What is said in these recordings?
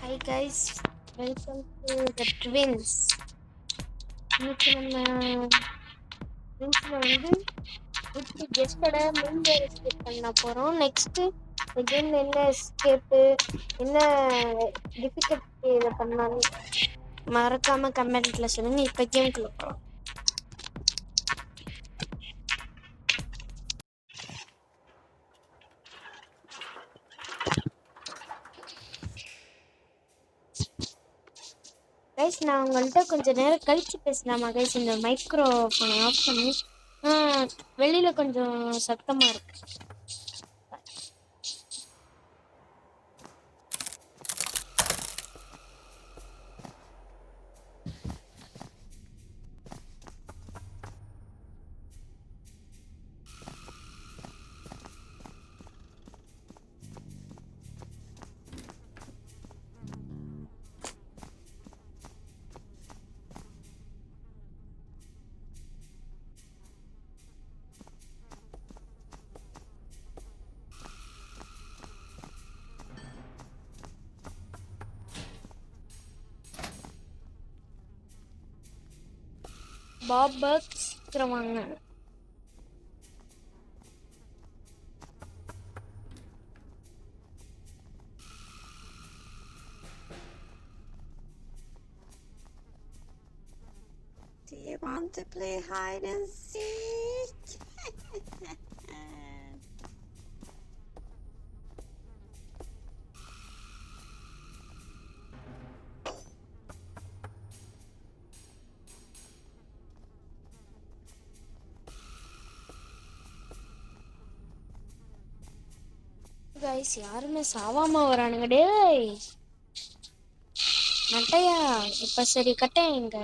Hi guys, welcome to the Twins. இன்னைக்கு நம்ம ட்வின்ஸ்ல எப்படி கெஸ்டோட மெயின் எஸ்கேப் பண்ண போறோம். நெக்ஸ்ட் இந்த கேம்ல என்ன எஸ்கேப்பு என்ன டிஃபிகல்ட்டி இதை பண்ணாலும் மறக்காம கமெண்ட்ல சொல்லுங்க. இப்போ கேம்குள்ள போகலாம். கைஸ், நான் உங்கள்கிட்ட கொஞ்சம் நேரம் கழிச்சு பேசலாமா கைஸ்? இந்த மைக்ரோஃபோனை ஆஃப் பண்ணி வெளியில கொஞ்சம் சத்தமா இருக்கு. பாப் சீக்கிரம் வாங்க. Do you want to play hide and seek? Guys, யாருமே சாவாம வரானுங்க. டேய் நட்டையா, இப்ப சரி கட்டையங்க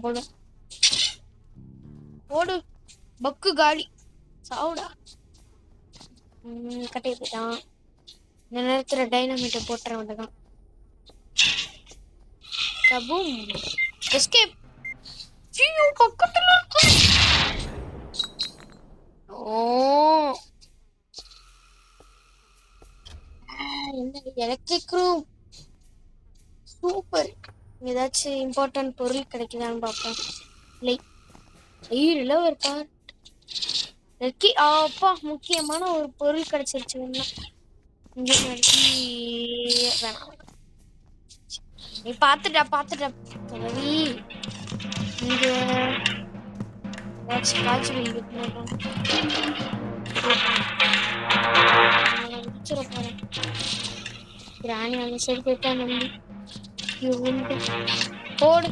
போல ஓடு. பக்கு காலி சாவுடா. கட்டையை போயிட்டான். இந்த நேரத்துல டைனமிட்ட போட்டுற வேண்டியதான். கபூம், எஸ்கேப். பக்கத்துல ஓ எலக்ட்ரிக் ரூம் சூப்பர். ஏதாச்சும் இம்பார்ட்டன்ட் பொருள் கிடைக்குதான்னு பார்ப்போம். இல்லை, இல்லை ஒரு பார்ட் லக்கி. அப்பா, முக்கியமான ஒரு பொருள் கிடைச்சிருச்சு. இங்க லக்கி வேணாம். நீ பாத்துட்டா ரவி. இங்க காய்ச்சி முடிச்சிட போறேன். கிராணி அந்த சைடு போயிட்டா நம்பி போடு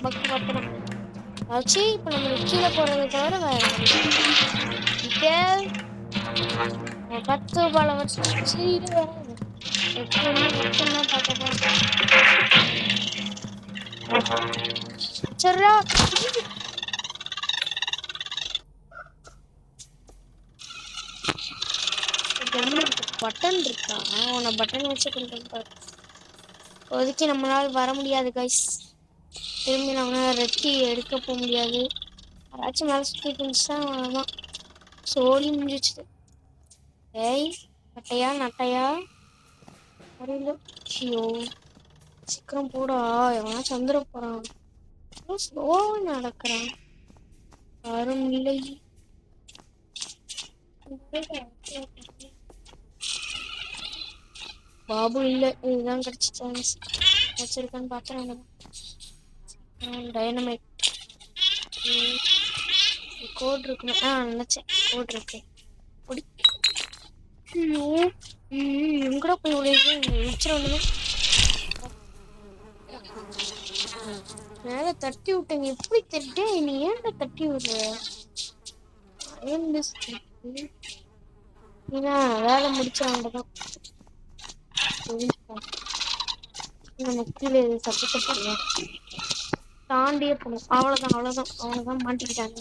பக்கு பப்படம் ஆச்சு. இப்ப நம்ம கீழே போறதை தவிர வேற 10 பல வருஷம் சரிடா. பட்டன் இருக்கா? உன்னை பட்டன் வச்சு கொண்டு பாரு. இப்போதைக்கு நம்மளால வர முடியாது கைஸ். திரும்பி நம்ம ரெட்டி எடுக்க போக முடியாது. யாராச்சும் மேலே சுற்றிட்டு இருந்துச்சுன்னா சோழி முடிஞ்சிச்சு. ஏய் நட்டையா வரல. ஐயோ சீக்கிரம் போடா, எவனாச்சும் வந்துட போறான். ஸ்லோவா நடக்கிறான். யாரும் இல்லை. பாபு இல்லை. இதுதான் கிடைச்ச சான்ஸ். வச்சிருக்கான்னு பார்த்தேன். டைனமைட் கோட் இருக்குமே. நினைச்சேன் கோட் இருக்கு. ஐயோ எங்கடா போய் வச்சிருந்தே. மேல தட்டி விட்டேங்க. எப்படி தட்டே? நீ ஏன்டா தட்டி விடுற? வேலை முடிச்சாங்கதான் நம்ம கீழே சப்போர்ட் தாண்டியே போகணும். அவ்வளவுதான் மாட்டிக்கிட்டாங்க.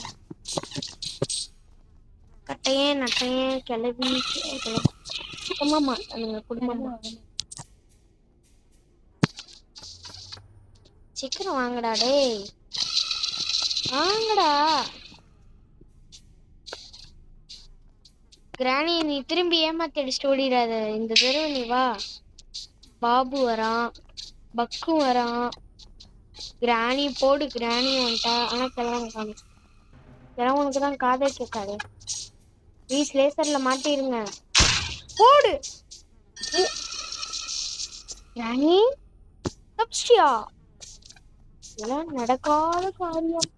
கட்டையே நட்டையே கிளவி குடும்பமா அந்த குடும்பமா. சீக்கிரம் வாங்கடா. டேய் வாங்கடா. கிராணி, நீ திரும்பி ஏமாத்தி அடிச்சுட்டு ஓடிடாத. இந்த தடவை நீ வா. பாபு வரான், பக்கு வரான், கிராணி போடு. கிராணி வந்துட்டா. ஆனா கிழவன் காணும். கிழவனுக்கு தான் காதே கேட்காது. ப்ளீஸ் லேசர்ல மாட்டிருங்க. போடு. கிராணி தப்ஸ்டியா? இதெல்லாம் நடக்காத காரியம்.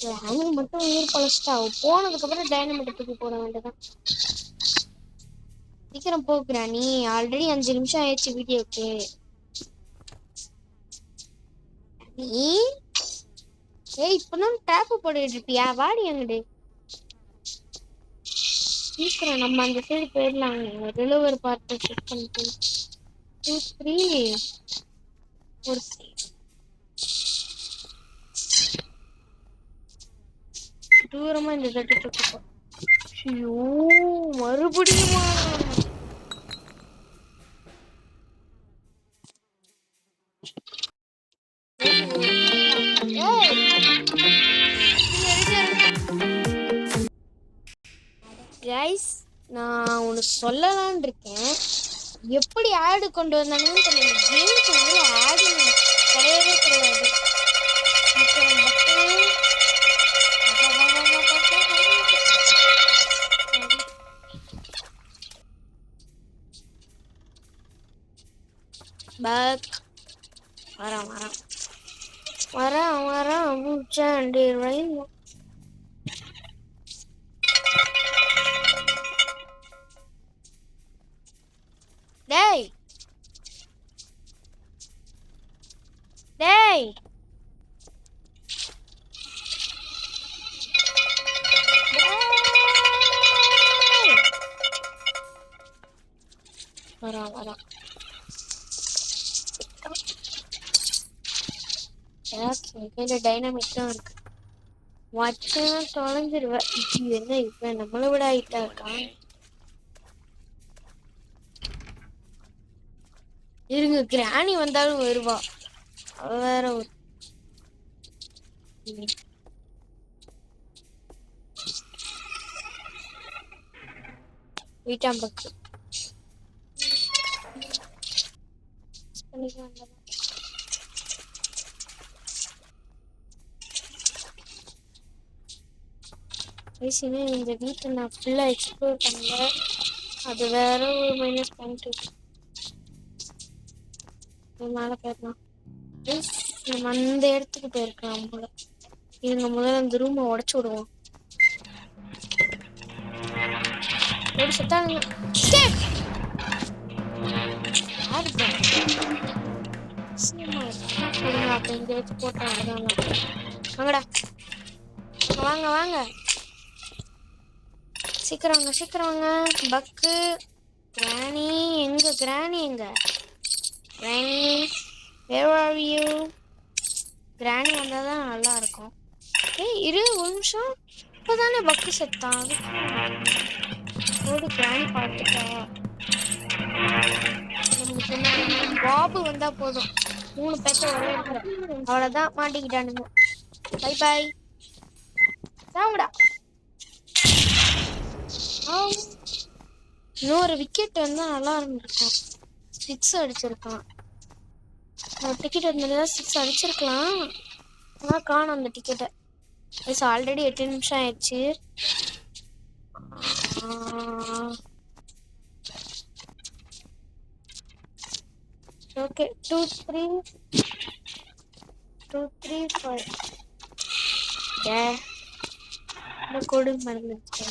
கிராணி மட்டும் உயிர் பழச்சிட்டா. போனதுக்கு அப்புறம் டைனமிட் தூக்கி போட வேண்டியதான். சீக்கிரம் போ கிராணி. ஆல்ரெடி 5 நிமிஷம் ஆயிடுச்சு வீடியோக்கு. நீ இப்பதான் டேப் போட்டுட்டு இருப்பியா? வாடி அங்கடு. சீக்கிரம் நம்ம அந்த சைடு போயிடலாம். டெலிவரி பார்த்து செக் பண்ணிட்டு 2 3 ஒரு தூரமா இந்த தட்டு தூக்கிப்போ. ஐயோ மறுபடியுமா? கைஸ், நான் ஒன்று சொல்லலான் இருக்கேன். எப்படி ஆடு கொண்டு வந்தாங்கன்னு தெரியல. கேமுக்கு வந்து ஆடு கிடையவே கிடையாது. பக் வரேன் மூச்சாண்டி ரயில். டேய் டேய் வரேன். கையில டைனாமிக் தான் இருக்கு. வச்சா தொலைஞ்சிருவேன். என்ன இப்ப நம்மளை விட ஆயிட்டா இருக்கான். இருங்க, கிராணி வந்தாலும் வருவா. அவ வேற ஒரு வீட்டாம் பக்கு இந்த வீட்டை நான் ஃபுல்லா எக்ஸ்ப்ளோர் பண்ணல. அது வேற ஒரு மைனஸ் பாயிண்ட். மேலே போயிடலாம். நம்ம அந்த இடத்துக்கு போயிருக்கலாம் போல. இதுங்க முதல்ல அந்த ரூமை உடைச்சு விடுவோம். ஒரு சுத்தானுங்க. அப்ப இந்த எடுத்து போட்டேன். வாங்கடா, வாங்க சீக்கிரம் வாங்க. பக்கு கிராணி எங்க? கிராணி where are you? கிராணி வந்தாதான் நல்லா இருக்கும். இரு ஒரு நிமிஷம். இப்பதானே பக்கு செத்தான். கிராணி பார்த்துட்டா. பாபு வந்தா போதும். 3 பேர்த்த ஒரே இடத்துல. அவ்வளவுதான், மாட்டிக்கிட்டானுங்க. Bye bye. சாவுடா. இன்னொரு விக்கெட் வந்தா நல்லா இருந்திருக்கும். 6 அடிச்சிருக்கான். டிக்கெட் வந்தா 6 அடிச்சிருக்கலாம். ஆனா காணும் அந்த டிக்கெட்டை. ஆல்ரெடி 8 நிமிஷம் ஆயிடுச்சு. ஓகே 2 3 4 இந்த கோடு மறந்துச்சு.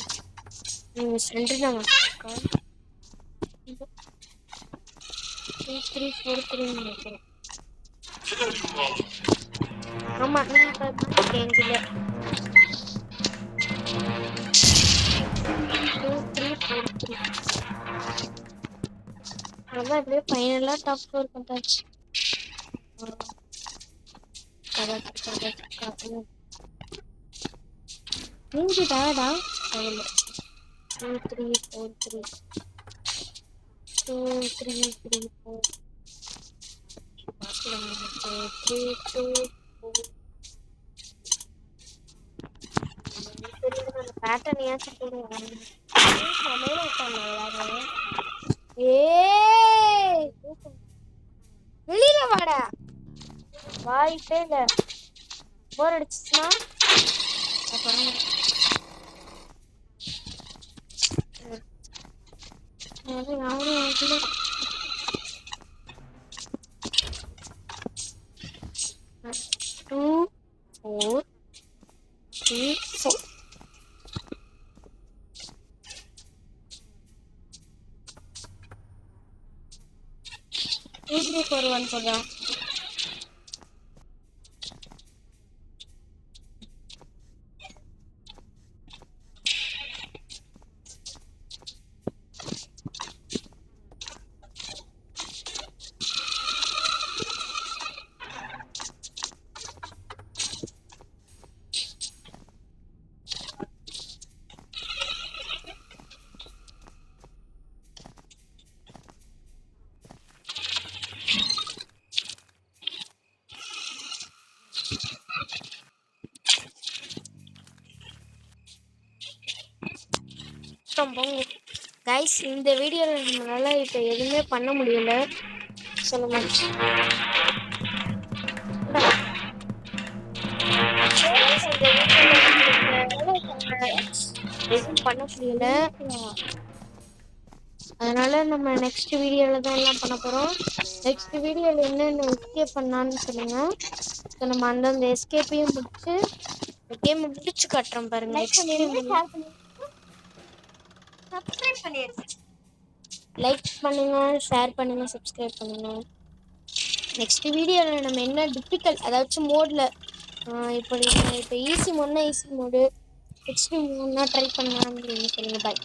நீங்க ஃப்ரெண்டு தான் 2 3 4 3 நினைக்கிறேன். ஆமா நீங்க கேங்கல 2 3 4 3. அதான் இப்படியே ஃபைனலா டாப் ஸ்கோர் பண்ணிட்டாச்சு. நீங்க தாடா 2 3 4 3 2 3 3 4 3 2 4. பேட்டர்ன் ஏன் போடுவாங்க? ஏய் வெளியில வாடா. வாய்ப்பே இல்ல. போர் அடிச்சுச்சுன்னா அப்புறம் யாரும் 2 4 3 4 2 3 4 1 போடா. கைஸ், இந்த வீடியோவில் நம்மளால இப்போ எதுவுமே பண்ண முடியல. சொல்லுங்க. எதுவும் பண்ண முடியல. அதனால நம்ம நெக்ஸ்ட் வீடியோல தான் எல்லாம் பண்ண போறோம். நெக்ஸ்ட் வீடியோல என்னென்ன எஸ்கேப் பண்ணான்னு சொல்லுங்க. நம்ம அந்த எஸ்கேப்பையும் முடிச்சு கேம் முடிச்சு காட்டுறோம் பாருங்க. லைக் பண்ணுங்க, ஷேர் பண்ணுங்க, சப்ஸ்கிரைப் பண்ணுங்க. நெக்ஸ்ட் வீடியோவில் நம்ம என்ன டிஃபிகல்ட் அதாச்சும் மோடில் இப்போ ஈஸி மோட்னா ஈஸி மோடு, எக்ஸ்ட்ரீம் மோட்னா ட்ரை பண்ணலாம் அப்படின்னு சொல்லுங்கள். பாய்.